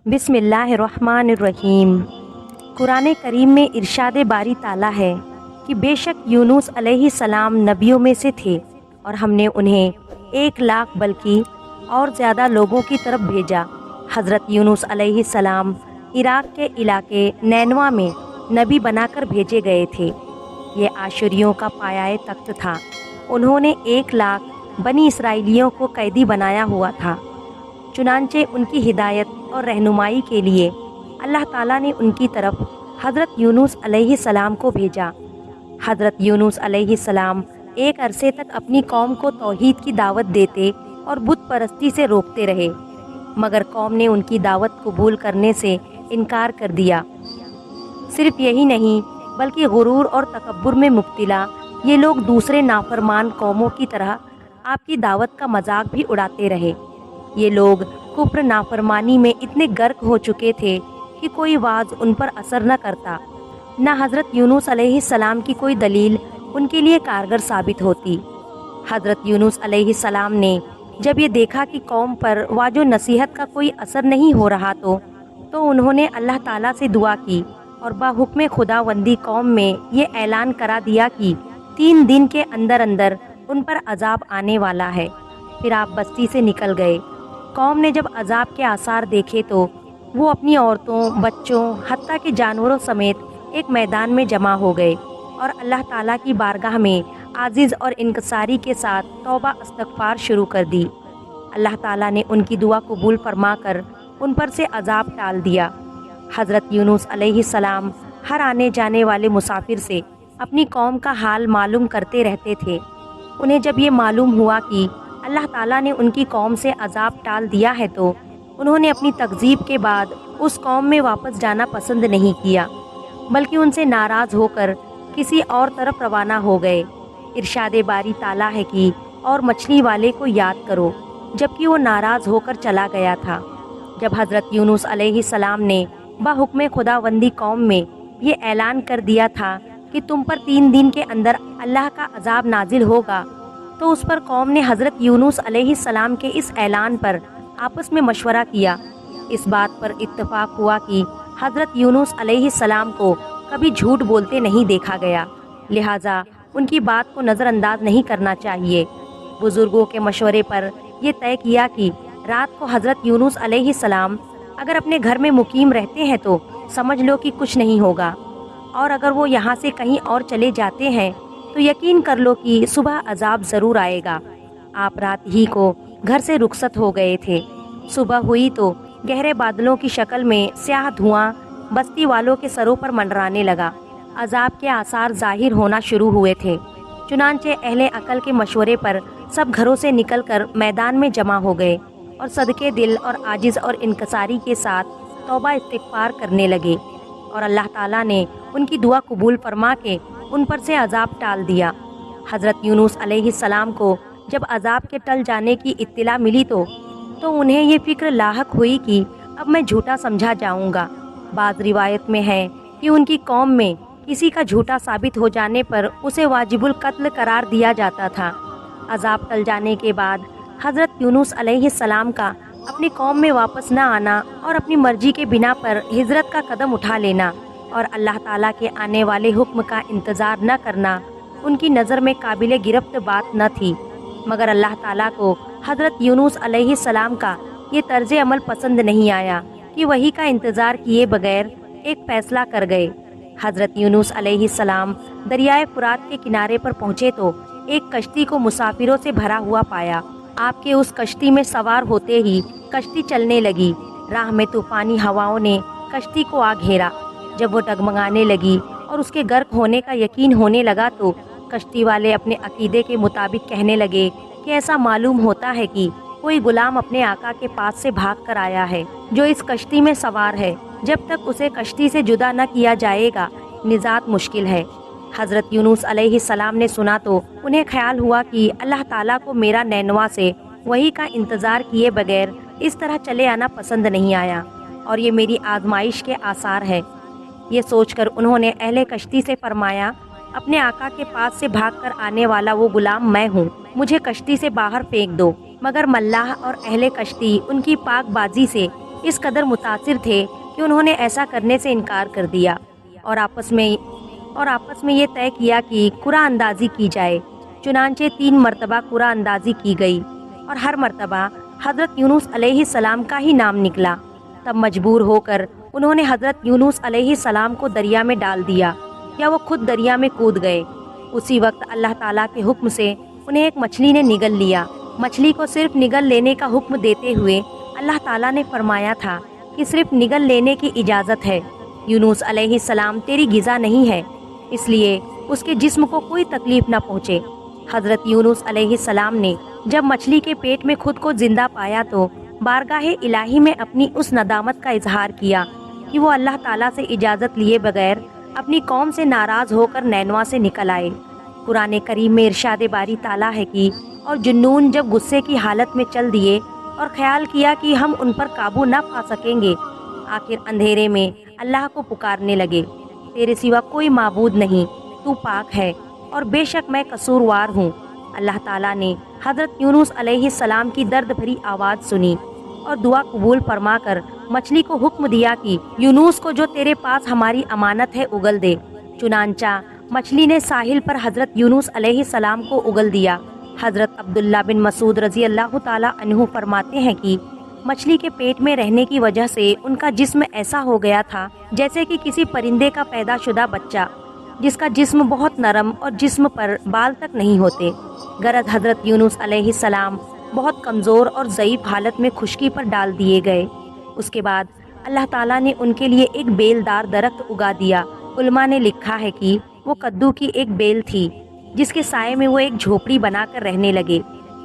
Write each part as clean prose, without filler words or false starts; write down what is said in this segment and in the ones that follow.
بسم اللہ الرحمن الرحیم۔ قرآن کریم میں ارشاد باری تعالیٰ ہے کہ بے شک یونس علیہ السلام نبیوں میں سے تھے اور ہم نے انہیں 1,00,000 بلکہ اور زیادہ لوگوں کی طرف بھیجا۔ حضرت یونس علیہ السلام عراق کے علاقے نینوا میں نبی بنا کر بھیجے گئے تھے۔ یہ آشوریوں کا پایہ تخت تھا۔ انہوں نے 1,00,000 بنی اسرائیلیوں کو قیدی بنایا ہوا تھا۔ چنانچہ ان کی ہدایت اور رہنمائی کے لیے اللہ تعالیٰ نے ان کی طرف حضرت یونس علیہ السلام کو بھیجا۔ حضرت یونس علیہ السلام ایک عرصے تک اپنی قوم کو توحید کی دعوت دیتے اور بت پرستی سے روکتے رہے، مگر قوم نے ان کی دعوت قبول کرنے سے انکار کر دیا۔ صرف یہی نہیں بلکہ غرور اور تکبر میں مبتلا یہ لوگ دوسرے نافرمان قوموں کی طرح آپ کی دعوت کا مذاق بھی اڑاتے رہے۔ یہ لوگ کفر نافرمانی میں اتنے غرق ہو چکے تھے کہ کوئی واعظ ان پر اثر نہ کرتا، نہ حضرت یونس علیہ السلام کی کوئی دلیل ان کے لیے کارگر ثابت ہوتی۔ حضرت یونس علیہ السلام نے جب یہ دیکھا کہ قوم پر واعظ و نصیحت کا کوئی اثر نہیں ہو رہا تو انہوں نے اللہ تعالیٰ سے دعا کی اور بحکم خداوندی قوم میں یہ اعلان کرا دیا کہ 3 دن کے اندر اندر ان پر عذاب آنے والا ہے۔ پھر آپ بستی سے نکل گئے۔ قوم نے جب عذاب کے آثار دیکھے تو وہ اپنی عورتوں، بچوں، حتیٰ کہ جانوروں سمیت ایک میدان میں جمع ہو گئے اور اللہ تعالیٰ کی بارگاہ میں عاجز اور انکساری کے ساتھ توبہ استغفار شروع کر دی۔ اللہ تعالیٰ نے ان کی دعا قبول فرما کر ان پر سے عذاب ٹال دیا۔ حضرت یونس علیہ السلام ہر آنے جانے والے مسافر سے اپنی قوم کا حال معلوم کرتے رہتے تھے۔ انہیں جب یہ معلوم ہوا کہ اللہ تعالیٰ نے ان کی قوم سے عذاب ٹال دیا ہے تو انہوں نے اپنی تکذیب کے بعد اس قوم میں واپس جانا پسند نہیں کیا، بلکہ ان سے ناراض ہو کر کسی اور طرف روانہ ہو گئے۔ ارشاد باری تعالیٰ ہے کہ اور مچھلی والے کو یاد کرو جبکہ وہ ناراض ہو کر چلا گیا تھا۔ جب حضرت یونس علیہ السلام نے بحکم خداوندی قوم میں یہ اعلان کر دیا تھا کہ تم پر 3 دن کے اندر اللہ کا عذاب نازل ہوگا تو اس پر قوم نے حضرت یونس علیہ السلام کے اس اعلان پر آپس میں مشورہ کیا۔ اس بات پر اتفاق ہوا کہ حضرت یونس علیہ السلام کو کبھی جھوٹ بولتے نہیں دیکھا گیا، لہٰذا ان کی بات کو نظر انداز نہیں کرنا چاہیے۔ بزرگوں کے مشورے پر یہ طے کیا کہ رات کو حضرت یونس علیہ السلام اگر اپنے گھر میں مقیم رہتے ہیں تو سمجھ لو کہ کچھ نہیں ہوگا، اور اگر وہ یہاں سے کہیں اور چلے جاتے ہیں تو یقین کر لو کہ صبح عذاب ضرور آئے گا۔ آپ رات ہی کو گھر سے رخصت ہو گئے تھے۔ صبح ہوئی تو گہرے بادلوں کی شکل میں سیاہ دھواں بستی والوں کے سروں پر منڈرانے لگا۔ عذاب کے آثار ظاہر ہونا شروع ہوئے تھے۔ چنانچہ اہل عقل کے مشورے پر سب گھروں سے نکل کر میدان میں جمع ہو گئے اور صدقے دل اور عاجز اور انکساری کے ساتھ توبہ استغفار کرنے لگے، اور اللہ تعالیٰ نے ان کی دعا قبول فرما کے ان پر سے عذاب ٹال دیا۔ حضرت یونس علیہ السلام کو جب عذاب کے ٹل جانے کی اطلاع ملی تو انہیں یہ فکر لاحق ہوئی کہ اب میں جھوٹا سمجھا جاؤں گا۔ بعض روایت میں ہے کہ ان کی قوم میں کسی کا جھوٹا ثابت ہو جانے پر اسے واجب القتل قرار دیا جاتا تھا۔ عذاب ٹل جانے کے بعد حضرت یونس علیہ السلام کا اپنی قوم میں واپس نہ آنا اور اپنی مرضی کے بنا پر ہجرت کا قدم اٹھا لینا اور اللہ تعالیٰ کے آنے والے حکم کا انتظار نہ کرنا ان کی نظر میں قابل گرفت بات نہ تھی، مگر اللہ تعالیٰ کو حضرت یونس علیہ السلام کا یہ طرز عمل پسند نہیں آیا کہ وہی کا انتظار کیے بغیر ایک فیصلہ کر گئے۔ حضرت یونس علیہ السلام دریائے فرات کے کنارے پر پہنچے تو ایک کشتی کو مسافروں سے بھرا ہوا پایا۔ آپ کے اس کشتی میں سوار ہوتے ہی کشتی چلنے لگی۔ راہ میں طوفانی ہواؤں نے کشتی کو آ گھیرا۔ جب وہ ڈگمگانے لگی اور اس کے غرق ہونے کا یقین ہونے لگا تو کشتی والے اپنے عقیدے کے مطابق کہنے لگے کہ ایسا معلوم ہوتا ہے کہ کوئی غلام اپنے آقا کے پاس سے بھاگ کر آیا ہے جو اس کشتی میں سوار ہے۔ جب تک اسے کشتی سے جدا نہ کیا جائے گا نجات مشکل ہے۔ حضرت یونس علیہ السلام نے سنا تو انہیں خیال ہوا کہ اللہ تعالیٰ کو میرا نینوا سے وہی کا انتظار کیے بغیر اس طرح چلے آنا پسند نہیں آیا اور یہ میری آزمائش کے آثار ہے۔ یہ سوچ کر انہوں نے اہل کشتی سے فرمایا، اپنے آقا کے پاس سے بھاگ کر آنے والا وہ غلام میں ہوں، مجھے کشتی سے باہر پھینک دو۔ مگر ملاح اور اہل کشتی ان کی پاک بازی سے اس قدر متاثر تھے کہ انہوں نے ایسا کرنے سے انکار کر دیا اور آپس میں یہ طے کیا کہ قرعہ اندازی کی جائے۔ چنانچہ 3 مرتبہ قرعہ اندازی کی گئی اور ہر مرتبہ حضرت یونس علیہ السلام کا ہی نام نکلا۔ تب مجبور ہو کر انہوں نے حضرت یونس علیہ السلام کو دریا میں ڈال دیا یا وہ خود دریا میں کود گئے۔ اسی وقت اللہ تعالیٰ کے حکم سے انہیں ایک مچھلی نے نگل لیا۔ مچھلی کو صرف نگل لینے کا حکم دیتے ہوئے اللہ تعالیٰ نے فرمایا تھا کہ صرف نگل لینے کی اجازت ہے۔ یونس علیہ السلام تیری غذا نہیں ہے، اس لیے اس کے جسم کو کوئی تکلیف نہ پہنچے۔ حضرت یونس علیہ السلام نے جب مچھلی کے پیٹ میں خود کو زندہ پایا تو بارگاہ الہی میں اپنی اس ندامت کا اظہار کیا کہ وہ اللہ تعالیٰ سے اجازت لیے بغیر اپنی قوم سے ناراض ہو کر نینوا سے نکل آئے۔ قرآن کریم میں ارشاد باری تعالیٰ ہے کہ اور جنون جب غصے کی حالت میں چل دیے اور خیال کیا کہ ہم ان پر قابو نہ پا سکیں گے، آخر اندھیرے میں اللہ کو پکارنے لگے، تیرے سوا کوئی معبود نہیں، تو پاک ہے اور بے شک میں قصوروار ہوں۔ اللہ تعالیٰ نے حضرت یونس علیہ السلام کی درد بھری آواز سنی اور دعا قبول فرما کر مچھلی کو حکم دیا کہ یونس کو جو تیرے پاس ہماری امانت ہے اگل دے۔ چنانچہ مچھلی نے ساحل پر حضرت یونس علیہ السلام کو اگل دیا۔ حضرت عبداللہ بن مسعود رضی اللہ تعالیٰ عنہ فرماتے ہیں کہ مچھلی کے پیٹ میں رہنے کی وجہ سے ان کا جسم ایسا ہو گیا تھا جیسے کہ کسی پرندے کا پیدا شدہ بچہ، جس کا جسم بہت نرم اور جسم پر بال تک نہیں ہوتے۔ غرض حضرت یونس علیہ السلام بہت کمزور اور ضعیف حالت میں خشکی پر ڈال دیے گئے۔ اس کے بعد اللہ تعالیٰ نے ان کے لیے ایک بیل دار درخت اگا دیا۔ علماء نے لکھا ہے کہ وہ کدو کی ایک بیل تھی جس کے سائے میں وہ ایک جھوپڑی بنا کر رہنے لگے۔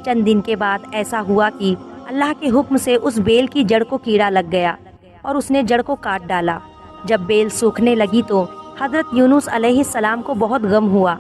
چند دن کے بعد ایسا ہوا کہ اللہ کے حکم سے اس بیل کی جڑ کو کیڑا لگ گیا اور اس نے جڑ کو کاٹ ڈالا۔ جب بیل سوکھنے لگی تو حضرت یونس علیہ السلام کو بہت غم ہوا۔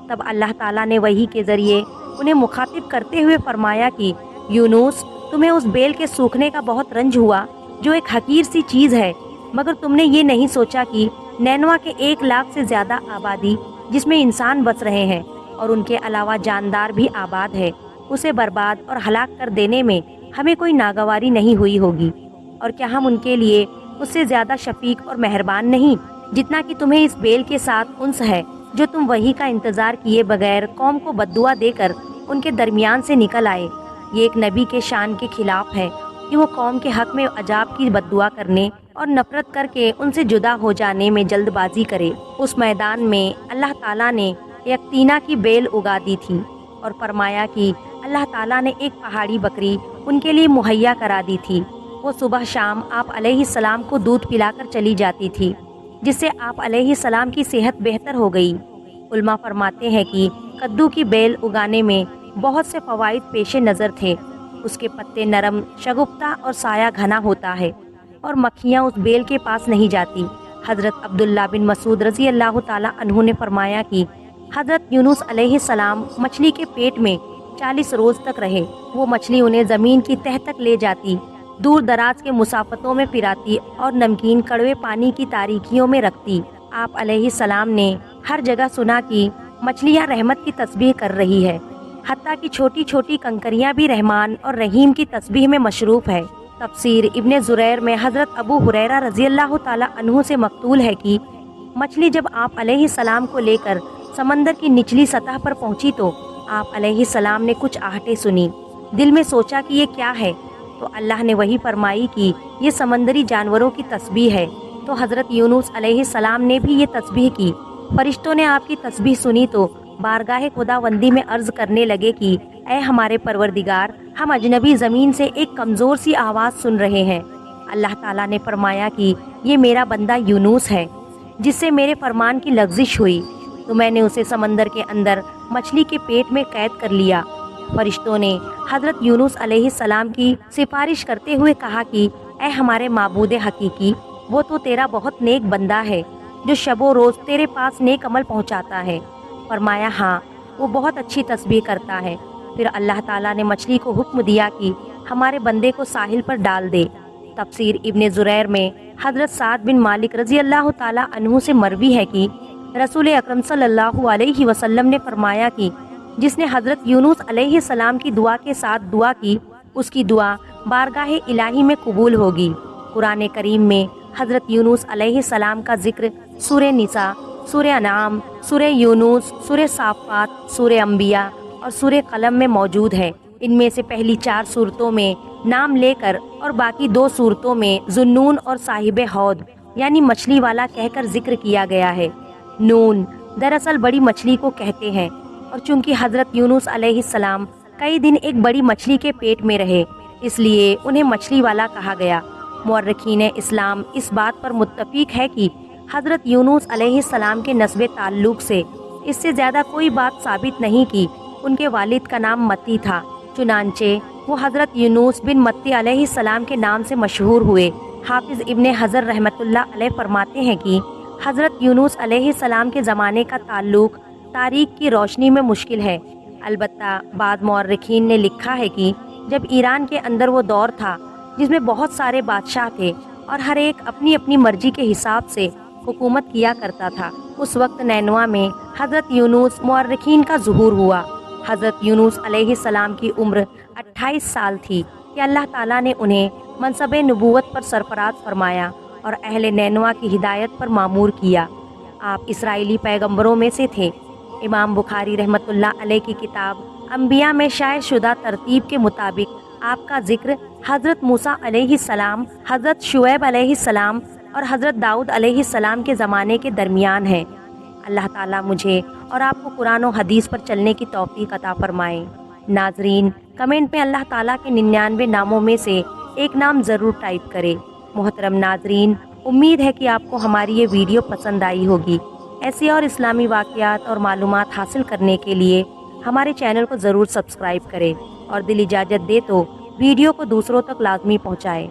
تب اللہ تعالیٰ نے وحی کے ذریعے انہیں مخاطب کرتے ہوئے فرمایا کہ یونس، تمہیں اس بیل کے سوکھنے کا بہت رنج ہوا جو ایک حقیر سی چیز ہے، مگر تم نے یہ نہیں سوچا کہ نینوا کے 1 لاکھ سے زیادہ آبادی جس میں انسان بس رہے ہیں اور ان کے علاوہ جاندار بھی آباد ہے، اسے برباد اور ہلاک کر دینے میں ہمیں کوئی ناگواری نہیں ہوئی ہوگی، اور کیا ہم ان کے لیے اس سے زیادہ شفیق اور مہربان نہیں جتنا کہ تمہیں اس بیل کے ساتھ انس ہے جو تم وحی کا انتظار کیے بغیر قوم کو بددعا دے کر ان کے درمیان سے نکل آئے۔ یہ ایک نبی کے شان کے خلاف ہے کہ وہ قوم کے حق میں عذاب کی بددعا کرنے اور نفرت کر کے ان سے جدا ہو جانے میں جلد بازی کرے۔ اس میدان میں اللہ تعالیٰ نے یکتینا کی بیل اگا دی تھی اور فرمایا کہ اللہ تعالیٰ نے ایک پہاڑی بکری ان کے لیے مہیا کرا دی تھی۔ وہ صبح شام آپ علیہ السلام کو دودھ پلا کر چلی جاتی تھی، جس سے آپ علیہ السلام کی صحت بہتر ہو گئی۔ علماء فرماتے ہیں کہ کدو کی بیل اگانے میں بہت سے فوائد پیش نظر تھے۔ اس کے پتے نرم، شگفتہ اور سایہ گھنا ہوتا ہے اور مکھیاں اس بیل کے پاس نہیں جاتی۔ حضرت عبداللہ بن مسعود رضی اللہ تعالیٰ عنہ نے فرمایا کہ حضرت یونس علیہ السلام مچھلی کے پیٹ میں 40 روز تک رہے۔ وہ مچھلی انہیں زمین کی تہ تک لے جاتی، دور دراز کے مسافتوں میں پھراتی اور نمکین کڑوے پانی کی تاریکیوں میں رکھتی۔ آپ علیہ السلام نے ہر جگہ سنا کہ مچھلیاں رحمت کی تسبیح کر رہی ہے، حتیٰ کہ چھوٹی چھوٹی کنکریاں بھی رحمان اور رحیم کی تسبیح میں مشروف ہے۔ تفسیر ابن زریر میں حضرت ابو ہریرہ رضی اللہ تعالیٰ عنہ سے مقتول ہے کہ مچھلی جب آپ علیہ السلام کو لے کر سمندر کی نچلی سطح پر پہنچی تو آپ علیہ السلام نے کچھ آہٹیں سنی۔ دل میں سوچا کہ یہ کیا ہے، تو اللہ نے وہی فرمائی کہ یہ سمندری جانوروں کی تسبیح ہے۔ تو حضرت یونس علیہ السلام نے بھی یہ تسبیح کی۔ فرشتوں نے آپ کی تسبیح سنی تو بارگاہ خداوندی میں عرض کرنے لگے کہ اے ہمارے پروردگار، ہم اجنبی زمین سے ایک کمزور سی آواز سن رہے ہیں۔ اللہ تعالیٰ نے فرمایا کہ یہ میرا بندہ یونس ہے، جس سے میرے فرمان کی لغزش ہوئی، تو میں نے اسے سمندر کے اندر مچھلی کے پیٹ میں قید کر لیا۔ فرشتوں نے حضرت یونس علیہ السلام کی سفارش کرتے ہوئے کہا کہ اے ہمارے معبود حقیقی، وہ تو تیرا بہت نیک بندہ ہے جو شب و روز تیرے پاس نیک عمل پہنچاتا ہے۔ فرمایا ہاں، وہ بہت اچھی تسبیح کرتا ہے۔ پھر اللہ تعالیٰ نے مچھلی کو حکم دیا کہ ہمارے بندے کو ساحل پر ڈال دے۔ تفسیر ابن زریر میں حضرت سعد بن مالک رضی اللہ تعالیٰ عنہ سے مروی ہے کہ رسول اکرم صلی اللہ علیہ وسلم نے فرمایا کہ جس نے حضرت یونس علیہ السلام کی دعا کے ساتھ دعا کی، اس کی دعا بارگاہ الہی میں قبول ہوگی۔ قرآن کریم میں حضرت یونس علیہ السلام کا ذکر سورہ نساء، سورہ انعام، سورہ یونس، سورہ صافات، سورہ انبیاء اور سورہ قلم میں موجود ہے۔ ان میں سے پہلی 4 صورتوں میں نام لے کر اور باقی 2 صورتوں میں ذُنُّون اور صاحب حوض یعنی مچھلی والا کہہ کر ذکر کیا گیا ہے۔ نون دراصل بڑی مچھلی کو کہتے ہیں، اور چونکہ حضرت یونس علیہ السلام کئی دن ایک بڑی مچھلی کے پیٹ میں رہے، اس لیے انہیں مچھلی والا کہا گیا۔ مورخین اسلام اس بات پر متفق ہے کہ حضرت یونس علیہ السلام کے نسب تعلق سے اس سے زیادہ کوئی بات ثابت نہیں کہ ان کے والد کا نام متی تھا، چنانچہ وہ حضرت یونس بن متی علیہ السلام کے نام سے مشہور ہوئے۔ حافظ ابن حجر رحمۃ اللہ علیہ فرماتے ہیں کہ حضرت یونس علیہ السلام کے زمانے کا تعلق تاریخ کی روشنی میں مشکل ہے، البتہ بعض مورخین نے لکھا ہے کہ جب ایران کے اندر وہ دور تھا جس میں بہت سارے بادشاہ تھے اور ہر ایک اپنی اپنی مرضی کے حساب سے حکومت کیا کرتا تھا، اس وقت نینوا میں حضرت یونس مورخین کا ظہور ہوا۔ حضرت یونس علیہ السلام کی عمر 28 سال تھی کہ اللہ تعالیٰ نے انہیں منصب نبوت پر سرفراز فرمایا اور اہل نینوا کی ہدایت پر مامور کیا۔ آپ اسرائیلی پیغمبروں میں سے تھے۔ امام بخاری رحمۃ اللہ علیہ کی کتاب انبیاء میں شائع شدہ ترتیب کے مطابق آپ کا ذکر حضرت موسیٰ علیہ السلام، حضرت شعیب علیہ السلام اور حضرت داؤد علیہ السلام کے زمانے کے درمیان ہے۔ اللہ تعالیٰ مجھے اور آپ کو قرآن و حدیث پر چلنے کی توفیق عطا فرمائے۔ ناظرین، کمنٹ میں اللہ تعالیٰ کے 99 ناموں میں سے ایک نام ضرور ٹائپ کرے۔ محترم ناظرین، امید ہے کہ آپ کو ہماری یہ ویڈیو پسند آئی ہوگی۔ ایسی اور اسلامی واقعات اور معلومات حاصل کرنے کے لیے ہمارے چینل کو ضرور سبسکرائب کریں اور دل اجازت دے تو ویڈیو کو دوسروں تک لازمی پہنچائیں۔